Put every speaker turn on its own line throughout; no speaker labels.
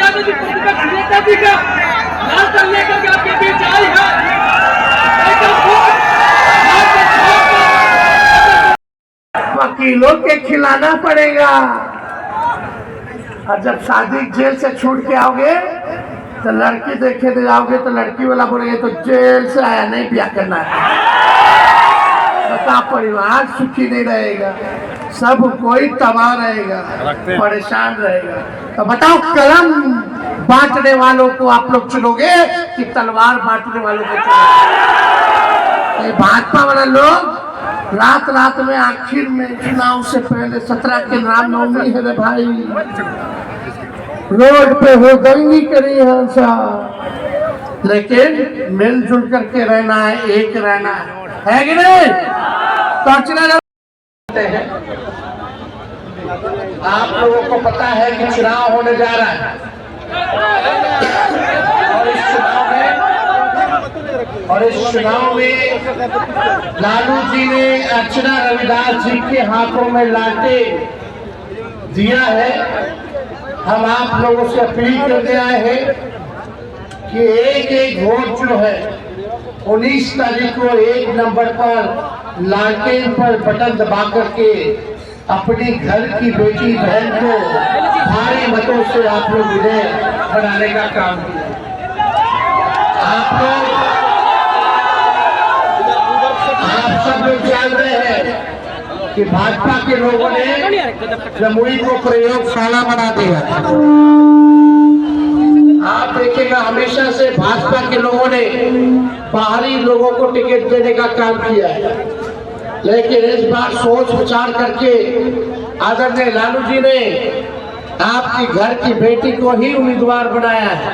यादव जी प्रतिपक्ष नेता जी का लालटेन लेकर के आपके बीच आई है।
वकीलों के खिलाना पड़ेगा। और जब शादी जेल से छूट के आओगे तो लड़की देखे दे जाओगे तो लड़की वाला बोलेंगे तो जेल से आया नहीं ब्याह करना है। बता, परिवार सुखी नहीं रहेगा, सब कोई तबाह रहेगा, परेशान रहेगा। तो बताओ, कलम बांटने वालों को आप लोग चुनोगे कि तलवार बांटने वालों को चुनोगे? भाजपा वाला लोग रात रात में आखिर में चुनाव से पहले 17 के रामनवमी है रे भाई, रोड पे हो दंगी करी है सब, लेकिन मिलजुल करके रहना है, एक रहना है कि नहीं? तो हैं आप लोगों को पता है कि चुनाव होने जा रहा है और इस चुनाव में लालू जी ने अर्चना रविदास जी के हाथों में लाटे दिया है। हम आप लोगों से अपील करते आए हैं कि एक एक वोट जो है 19 तारीख को 1 नंबर पर लालटेन पर बटन दबा करके अपनी घर की बेटी बहन को भारी मतों से आप लोग विजय बनाने का काम किया। आप सब लोग जान रहे हैं कि भाजपा के लोगों ने जमुई को प्रयोगशाला बना दिया। आप देखेगा, हमेशा से भाजपा के लोगों ने बाहरी लोगों को टिकट देने का काम किया है, लेकिन इस बार सोच विचार करके आदरणीय लालू जी ने आपकी घर की बेटी को ही उम्मीदवार बनाया है।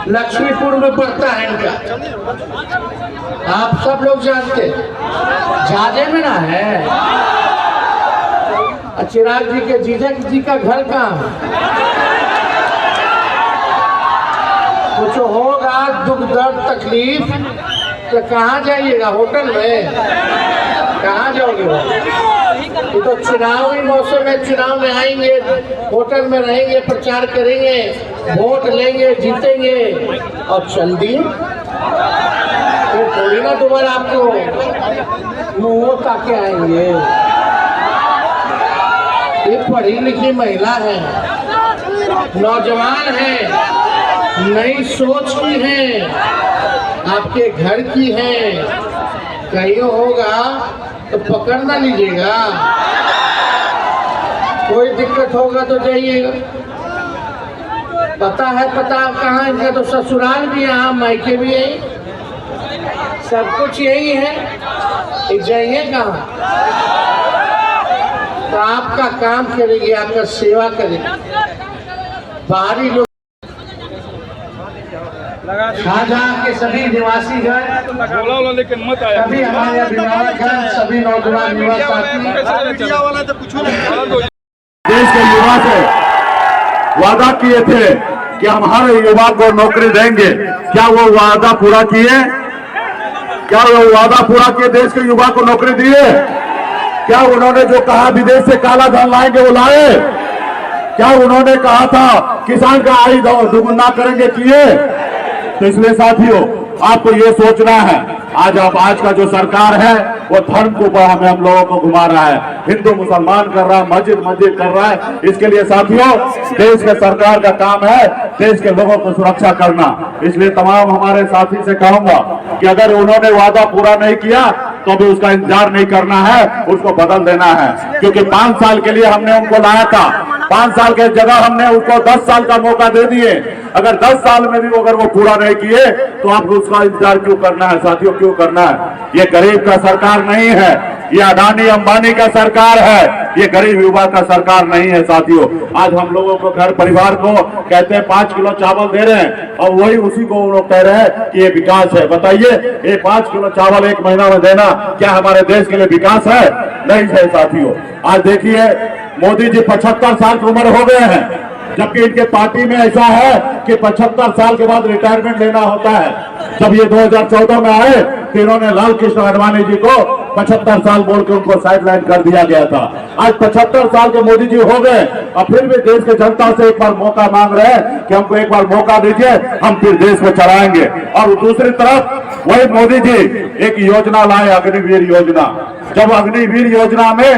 लक्ष्मीपुर में पड़ता है इनका, आप सब लोग जानते हैं। जाजे में ना है, चिराग जी के जीजा जी का घर कहाँ है? कुछ होगा दुख दर्द तकलीफ तो कहाँ जाइएगा? होटल में? कहाँ जाओगे? ये तो चुनावी मौसम में, चुनाव में आएंगे, होटल में रहेंगे, प्रचार करेंगे, वोट लेंगे, जीतेंगे और चल दिए। तो थोड़ी ना दोबारा आपको मुँह ताके आएंगे। ये पढ़ी लिखी महिला है, नौजवान है, नई सोच की है, आपके घर की है, कहीं होगा तो पकड़ ना लीजिएगा। कोई दिक्कत होगा तो जाइएगा। पता है, पता कहाँ इनका तो ससुराल भी यहाँ, मायके भी यही, सब कुछ यही है। जाइए कहाँ? तो आपका काम करेगी, आपका सेवा करेगी। बाहरी लोग शाहजहां के सभी निवासी घर,
लेकिन मत आया,
सभी हमारे अभिभावक, सभी नौजवान युवा साथी,
देश के युवा से वादा किए थे कि हम हर युवा को नौकरी देंगे। क्या वो वादा पूरा किए? क्या वो वादा पूरा किए? देश के युवा को नौकरी दिए? क्या उन्होंने जो कहा विदेश से काला धन लाएंगे वो लाए? क्या उन्होंने कहा था किसान का आय दुगुना करेंगे, किए? तो इसलिए साथियों, आपको ये सोचना है, आज का जो सरकार है वो धर्म को हम लोगों को घुमा रहा है, हिंदू मुसलमान कर रहा है, मस्जिद कर रहा है। इसके लिए साथियों, देश के सरकार का काम है देश के लोगों को सुरक्षा करना। इसलिए तमाम हमारे साथी से कहूंगा कि अगर उन्होंने वादा पूरा नहीं किया तो भी उसका इंतजार नहीं करना है, उसको बदल देना है। क्योंकि 5 साल के लिए हमने उनको लाया था, 5 साल के जगह हमने उसको 10 साल का मौका दे दिए। अगर 10 साल में भी अगर वो पूरा नहीं किए तो आपको उसका इंतजार क्यों करना है साथियों? क्यों करना है? ये गरीब का सरकार नहीं है, ये अडानी अंबानी का सरकार है, ये गरीब युवा का सरकार नहीं है साथियों। आज हम लोगों को घर परिवार को कहते हैं 5 किलो चावल दे रहे हैं और वही उसी को लोग कह रहे हैं कि ये विकास है। बताइए, ये 5 किलो चावल 1 महीना में देना क्या हमारे देश के लिए विकास है? नहीं है साथियों। आज देखिए, मोदी जी 75 साल की उम्र हो गए हैं, जबकि इनके पार्टी में ऐसा है कि 75 साल के बाद रिटायरमेंट लेना होता है। जब ये 2014 में आए तो इन्होंने लाल कृष्ण आडवाणी जी को 75 साल बोल के उनको साइडलाइन कर दिया गया था। आज 75 साल के मोदी जी हो गए और फिर भी देश के जनता से एक बार मौका मांग रहे हैं कि हमको एक बार मौका दीजिए, हम फिर देश को चलाएंगे। और दूसरी तरफ वही मोदी जी एक योजना लाए, अग्निवीर योजना। जब अग्निवीर योजना में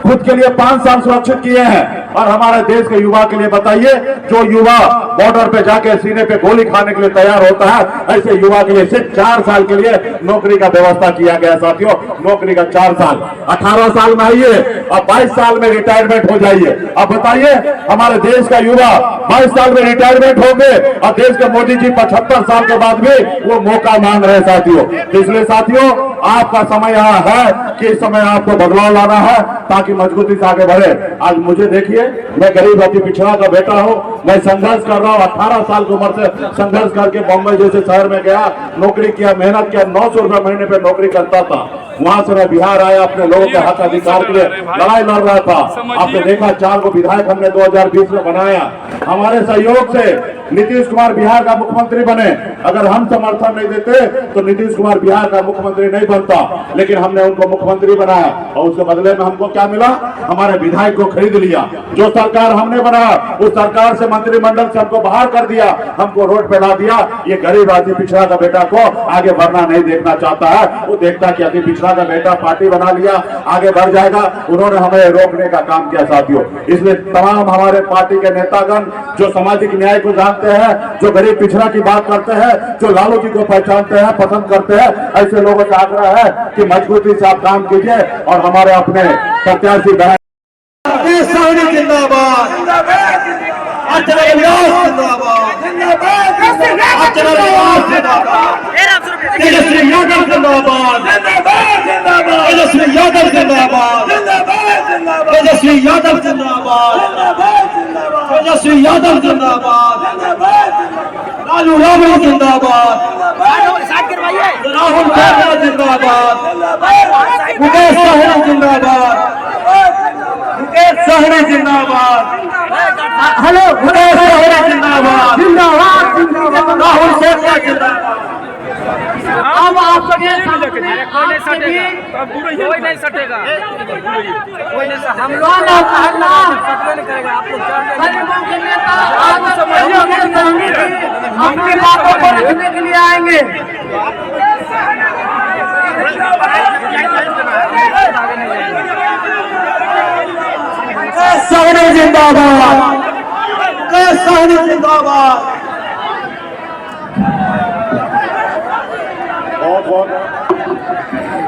खुद के लिए 5 साल सुरक्षित किए हैं और हमारे देश के युवा के लिए बताइए, जो युवा बॉर्डर पे जाके सीने पे गोली खाने के लिए तैयार होता है, ऐसे युवा के लिए सिर्फ 4 साल के लिए नौकरी का व्यवस्था किया गया। साथियों, नौकरी का 4 साल, 18 साल में आइए और 22 साल में रिटायरमेंट हो जाइए। अब बताइए, हमारे देश का युवा 22 साल में रिटायरमेंट हो गए और देश के मोदी जी 75 साल के बाद भी वो मौका मांग रहे हैं। साथियों, इसलिए साथियों, आपका समय यहाँ है कि इस समय आपको बदलाव लाना है ताकि मजबूती से आगे बढ़े। आज मुझे देखिए, मैं गरीब अति पिछड़ा का बेटा हूँ, मैं संघर्ष कर रहा हूँ। 18 साल की उम्र से संघर्ष करके बॉम्बे जैसे शहर में गया, नौकरी किया, मेहनत किया, 900 रुपए महीने पे नौकरी करता था। वहां से मैं बिहार आया, अपने लोगों के हक अधिकार के लिए लड़ाई लड़ रहा था। आपने देखा 4 को विधायक हमने 2020 में बनाया। हमारे सहयोग से नीतीश कुमार बिहार का मुख्यमंत्री बने। अगर हम समर्थन नहीं देते तो नीतीश कुमार बिहार का मुख्यमंत्री नहीं बनता, लेकिन हमने उनको मुख्यमंत्री बनाया और उसके बदले में हमको क्या मिला? हमारे विधायक को खरीद लिया। जो सरकार हमने बनाया उस सरकार से मंत्रिमंडल से हमको बाहर कर दिया, हमको रोड पे ला दिया। ये गरीब अति पिछड़ा का बेटा को आगे बढ़ना नहीं देखना चाहता है। वो देखता कि अति पिछड़ा का बेटा पार्टी बना लिया, आगे बढ़ जाएगा। उन्होंने हमें रोकने का काम किया। साथियों, इसलिए तमाम हमारे पार्टी के नेतागण जो सामाजिक न्याय को जानते हैं, जो गरीब पिछड़ा की बात करते हैं, जो लालू जी को पहचानते हैं, पसंद करते हैं, ऐसे लोगों से आग्रह है कि मजबूती से आप काम कीजिए और हमारे अपने प्रत्याशी बहन
जिंदाबाद, अटल विकास जिंदाबाद, अटल विकास जिंदाबाद, तेजस्वी यादव जिंदाबाद, तेजस्वी यादव जिंदाबाद, तेजस्वी यादव जिंदाबाद, तेजस्वी यादव जिंदाबाद, लालू राबड़ी जिंदाबाद, राहुल गांधी जिंदाबाद, मुकेश सहनी जिंदाबाद, मुकेश सहनी जिंदाबाद, हेलो मुकेश सहनी जिंदाबाद, जिंदाबाद, राहुल शेखर जिंदाबाद। अब आप
कोई नहीं सटेगा, कोई नहीं। हम लोग
अपनी बातों को रखने के लिए आएंगे। सहनी जिंदाबाद, सहनी जिंदाबाद।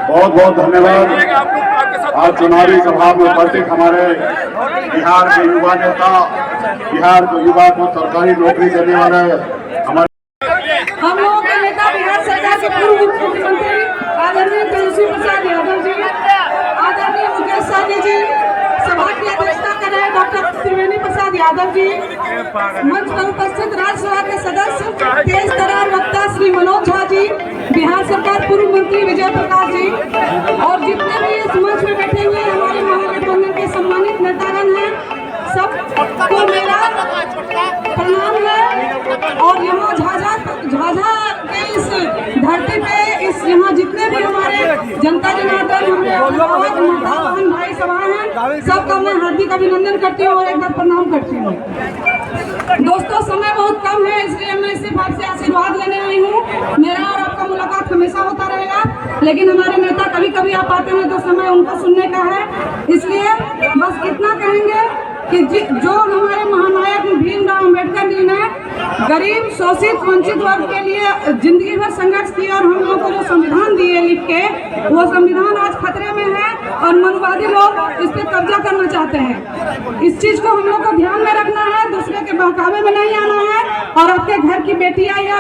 बहुत बहुत धन्यवाद। आज चुनावी सभा में उपस्थित हमारे बिहार के युवा नेता, बिहार के युवा को सरकारी नौकरी देने वाले हमारे
हम लोगों के नेता, बिहार सरकार के पूर्व मुख्यमंत्री आदरणीय तेजस्वी प्रसाद यादव जी, आदरणीय मुकेश सहनी जी, सभा की अध्यक्षता कर रहे डॉक्टर त्रिवेणी प्रसाद यादव जी, मंच पर उपस्थित राज्यसभा के सदस्य तेज तरार वक्ता श्री मनोज झा जी, बिहार सरकार पूर्व मंत्री विजय प्रकाश जी और जितने भी इस मंच में बैठे हुए हमारे महागठबंधन के सम्मानित नेतागण हैं, सबको मेरा प्रणाम है। और यहाँ झाझा के इस धरती पे इस यहाँ जितने भी हमारे जनता जनार्दन, हमारे भाई सभा हैं, सबका मैं हार्दिक अभिनंदन करती हूँ और एक बार प्रणाम करती हूँ। दोस्तों, समय बहुत कम है, इसलिए मैं सिर्फ आपसे आशीर्वाद लेने आई हूँ। मेरा और आपका मुलाकात हमेशा होता रहेगा, लेकिन हमारे नेता कभी कभी आप आते हैं तो समय उनको सुनने का है। इसलिए बस इतना कहेंगे कि जो हमारे महानायक भीमराव अम्बेडकर जी ने गरीब, शोषित, वंचित वर्ग के लिए जिंदगी भर संघर्ष किया और हम लोगों को जो संविधान दिए लिख के, वो संविधान आज खतरे में है और मनवादी लोग इस पे कब्जा करना चाहते हैं। इस चीज को हम लोग को ध्यान में रखना है, दूसरे के बहकावे में नहीं आना है। और आपके घर की बेटियां या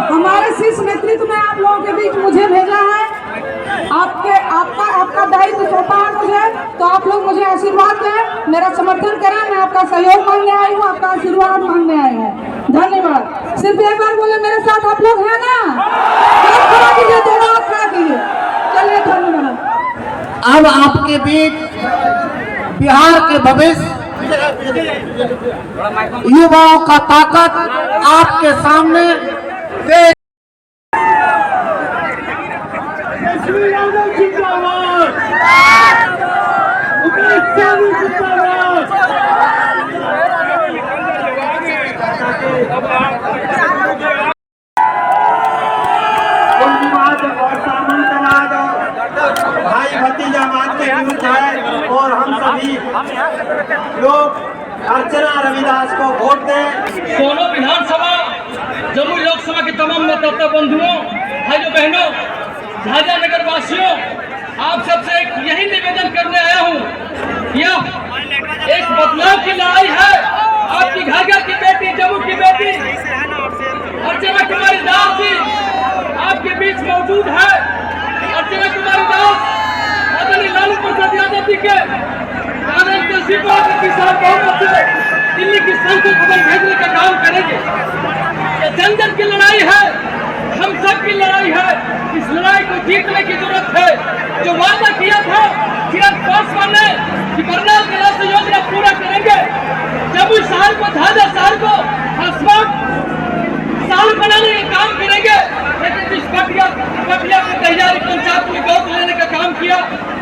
हमारे शीर्ष नेतृत्व में आप लोगों के बीच मुझे भेजा है, आपका दायित्व सौंपा है मुझे, तो आप लोग मुझे आशीर्वाद दें, मेरा समर्थन करें। मैं आपका सहयोग मांगने आई हूँ, आपका आशीर्वाद मांगने आई हूँ। धन्यवाद। सिर्फ एक बार बोले मेरे साथ आप लोग हैं ना? खड़ा कीजिए, दोनों हाथ खड़ा कीजिए। चलिए, धन्यवाद।
अब आपके बीच बिहार के भविष्य युवाओं का ताकत आपके सामने देश
तेजस्वी यादव जिंदाबाद, मुकेश सहनी जिंदाबाद।
कुंभवाद और सामंतवाद भाई भतीजावाद के विरुद्ध है और हम सभी लोग अर्चना रविदास को वोट दें।
सोनो विधानसभा, जमुई लोकसभा के तमाम मतदाता बंधुओं, भाइयों बहनों, झाझा नगर वासियों, आप सबसे एक यही निवेदन करने आया हूँ। यह एक बदलाव की लड़ाई है। आपकी घाघर की बेटी, जम्मू की बेटी अर्चना कुमारी दास जी आपके बीच मौजूद है। अर्चना कुमारी दास आदरणीय लालू प्रसाद यादव जी के किसान बहुमत से दिल्ली की संसद भवन भेजने का काम करेंगे। ये जन जन की लड़ाई है, हम सब की लड़ाई है। इस लड़ाई को जीतने की जरूरत है। जो वादा किया था चिराग पासवान ने कि बरनाल विकास योजना पूरा करेंगे, जमुई शहर को, झाझा शहर को स्मार्ट शहर बनाने का काम करेंगे, लेकिन जिस पटिया में तैयारी पंचायत में गोद लेने का काम किया,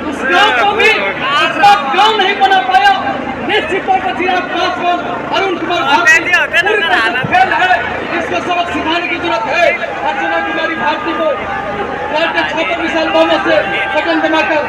उस गांव को भी स्मार्ट गांव नहीं बना पाया। निश्चित तौर पर चिराग पासवान, अरुण कुमार फेल है। इसको सबक सिखाने की जरूरत है। अर्चना कुमारी भारती को पार्टी 6 विशाल बहुमत से बटन दबाकर